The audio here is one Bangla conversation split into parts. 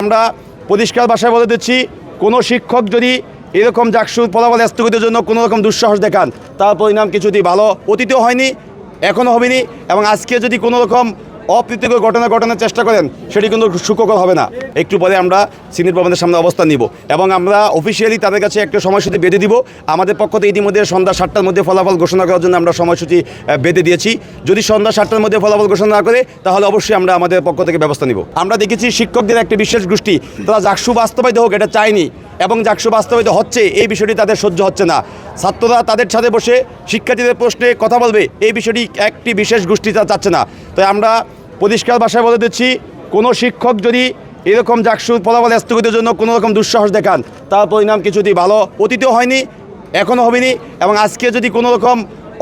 আমরা পরিষ্কার ভাষায় বলে দিচ্ছি, কোনো শিক্ষক যদি এরকম জাকসুর ফলাফল স্থগিতের জন্য কোনো রকম দুঃসাহস দেখান, তার পরিণাম কিছুতেই ভালো অতীতেও হয়নি, এখনও হবেনি, এবং আজকে যদি কোনো রকম অপ্রীতিকর ঘটনা ঘটানোর চেষ্টা করেন সেটি কিন্তু সুখকর হবে না। একটু পরে আমরা সিনিয়র ভবনের সামনে অবস্থান নিব এবং আমরা অফিসিয়ালি তাদের কাছে একটা সময়সূচি বেঁধে দিব। আমাদের পক্ষ থেকে ইতিমধ্যে সন্ধ্যা 7টার মধ্যে ফলাফল ঘোষণা করার জন্য আমরা সময়সূচি বেঁধে দিয়েছি। যদি সন্ধ্যা 7টার মধ্যে ফলাফল ঘোষণা না করে তাহলে অবশ্যই আমরা আমাদের পক্ষ থেকে ব্যবস্থা নিব। আমরা দেখেছি শিক্ষকদের একটা বিশেষ গোষ্ঠী, তারা জাকসু বাস্তবায়িত হোক এটা চায়নি, এবং জাকসু বাস্তবায়িত হচ্ছে এই বিষয়টি তাদের সহ্য হচ্ছে না। ছাত্ররা তাদের সাথে বসে শিক্ষার্থীদের প্রশ্নে কথা বলবে এই বিষয়টি একটি বিশেষ গোষ্ঠী তা চাচ্ছে না। তাই আমরা পরিষ্কার ভাষায় বলে দিচ্ছি, কোনো শিক্ষক যদি এরকম জাকসুর ফলাফল স্থগিতের জন্য কোনো রকম দুঃসাহস দেখান, তার পরিণাম কিছুতেই ভালো অতীতেও হয়নি, এখনও হবেনি, এবং আজকে যদি কোনো রকম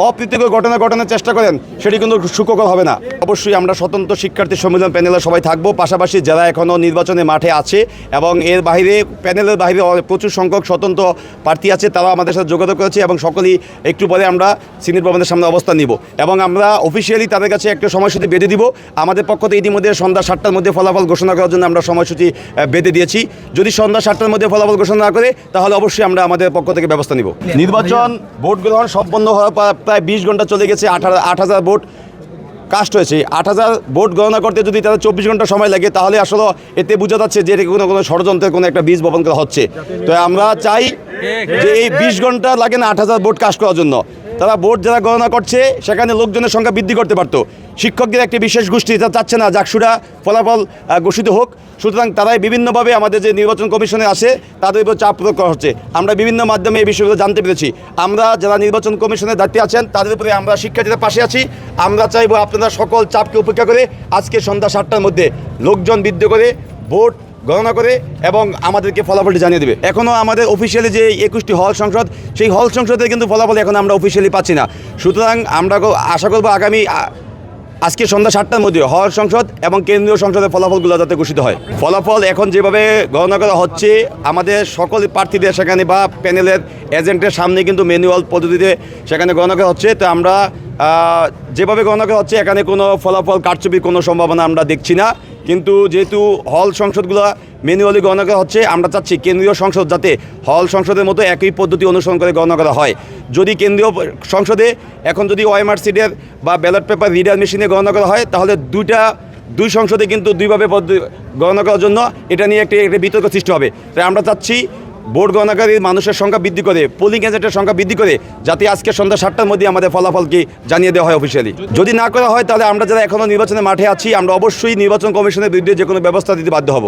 অপ্রীতিকর ঘটনা ঘটানোর চেষ্টা করেন সেটি কিন্তু সুখকর হবে না। অবশ্যই আমরা স্বতন্ত্র শিক্ষার্থী সম্মেলন প্যানেলে সবাই থাকবো, পাশাপাশি যারা এখনও নির্বাচনের মাঠে আছে এবং এর বাইরে প্যানেলের বাইরে প্রচুর সংখ্যক স্বতন্ত্র প্রার্থী আছে, তারা আমাদের সাথে যোগাযোগ করেছে এবং সকলেই একটু পরে আমরা সিনিয়র ভবনের সামনে অবস্থান নিব এবং আমরা অফিসিয়ালি তাদের কাছে একটা সময়সূচি বেঁধে দিব। আমাদের পক্ষ থেকে ইতিমধ্যে সন্ধ্যা 7টার মধ্যে ফলাফল ঘোষণা করার জন্য আমরা সময়সূচি বেঁধে দিয়েছি। যদি সন্ধ্যা 7টার মধ্যে ফলাফল ঘোষণা না করে তাহলে অবশ্যই আমরা আমাদের পক্ষ থেকে ব্যবস্থা নিব। নির্বাচন ভোট গ্রহণ সম্পন্ন হওয়ার প্রায় 20 ঘন্টা চলে গেছে। 8,000 ভোট কাস্ট হয়েছে। 8,000 ভোট গণনা করতে যদি তাদের 24 ঘন্টা সময় লাগে তাহলে আসলে এতে বোঝা যাচ্ছে যে কোনো ষড়যন্ত্রের কোনো একটা বীজ বপন করা হচ্ছে। তো আমরা চাই যে এই 20 ঘন্টা লাগে না 8,000 ভোট কাস্ট করার জন্য। তারা ভোট যারা গণনা করছে সেখানে লোকজনের সংখ্যা বৃদ্ধি করতে পারতো। শিক্ষকদের একটি বিশেষ গোষ্ঠী তা চাচ্ছে না জাকসুরা ফলাফল ঘোষিত হোক, সুতরাং তারাই বিভিন্নভাবে আমাদের যে নির্বাচন কমিশনে আসে তাদের উপর চাপ প্রয়োগ করা হচ্ছে। আমরা বিভিন্ন মাধ্যমে এই বিষয়গুলো জানতে পেরেছি। আমরা যারা নির্বাচন কমিশনের দায়িত্বে আছেন তাদের উপরে আমরা শিক্ষার্থীদের পাশে আছি। আমরা চাইব আপনারা সকল চাপকে উপেক্ষা করে আজকে সন্ধ্যা 7টার মধ্যে লোকজন বৃদ্ধি করে ভোট গণনা করে এবং আমাদেরকে ফলাফলটি জানিয়ে দেবে। এখনও আমাদের অফিসিয়ালি যে 21টি হল সংসদ, সেই হল সংসদে কিন্তু ফলাফল এখন আমরা অফিসিয়ালি পাচ্ছি না। সুতরাং আমরা আশা করব আগামী আজকে সন্ধ্যা 7টার মধ্যে হল সংসদ এবং কেন্দ্রীয় সংসদের ফলাফলগুলো যাতে ঘোষিত হয়। ফলাফল এখন যেভাবে গণনা করা হচ্ছে আমাদের সকল প্রার্থীদের সেখানে বা প্যানেলের এজেন্টের সামনে কিন্তু ম্যানুয়াল পদ্ধতিতে সেখানে গণনা করা হচ্ছে। তো আমরা যেভাবে গণনা করা হচ্ছে এখানে কোনো ফলাফল কারচুপির কোনো সম্ভাবনা আমরা দেখছি না। কিন্তু যেহেতু হল সংসদগুলো ম্যানুয়ালি গণনা করা হচ্ছে, আমরা চাচ্ছি কেন্দ্রীয় সংসদ যাতে হল সংসদের মতো একই পদ্ধতি অনুসরণ করে গণনা করা হয়। যদি কেন্দ্রীয় সংসদে এখন যদি ওএমআর সিটের বা ব্যালট পেপার রিডার মেশিনে গণনা করা হয় তাহলে দুই সংসদে কিন্তু দুইভাবে গণনা করার জন্য এটা নিয়ে একটি বিতর্ক সৃষ্টি হবে। তাই আমরা চাচ্ছি ভোট গণনাকারী মানুষের সংখ্যা বৃদ্ধি করে, পোলিং এজেন্টের সংখ্যা বৃদ্ধি করে যাতে আজকে সন্ধ্যা 7টার মধ্যে আমাদের ফলাফলকে জানিয়ে দেওয়া হয় অফিসিয়ালি। যদি না করা হয় তাহলে আমরা যারা এখনও নির্বাচনের মাঠে আছি আমরা অবশ্যই নির্বাচন কমিশনের বিরুদ্ধে যে কোনো ব্যবস্থা দিতে বাধ্য হব।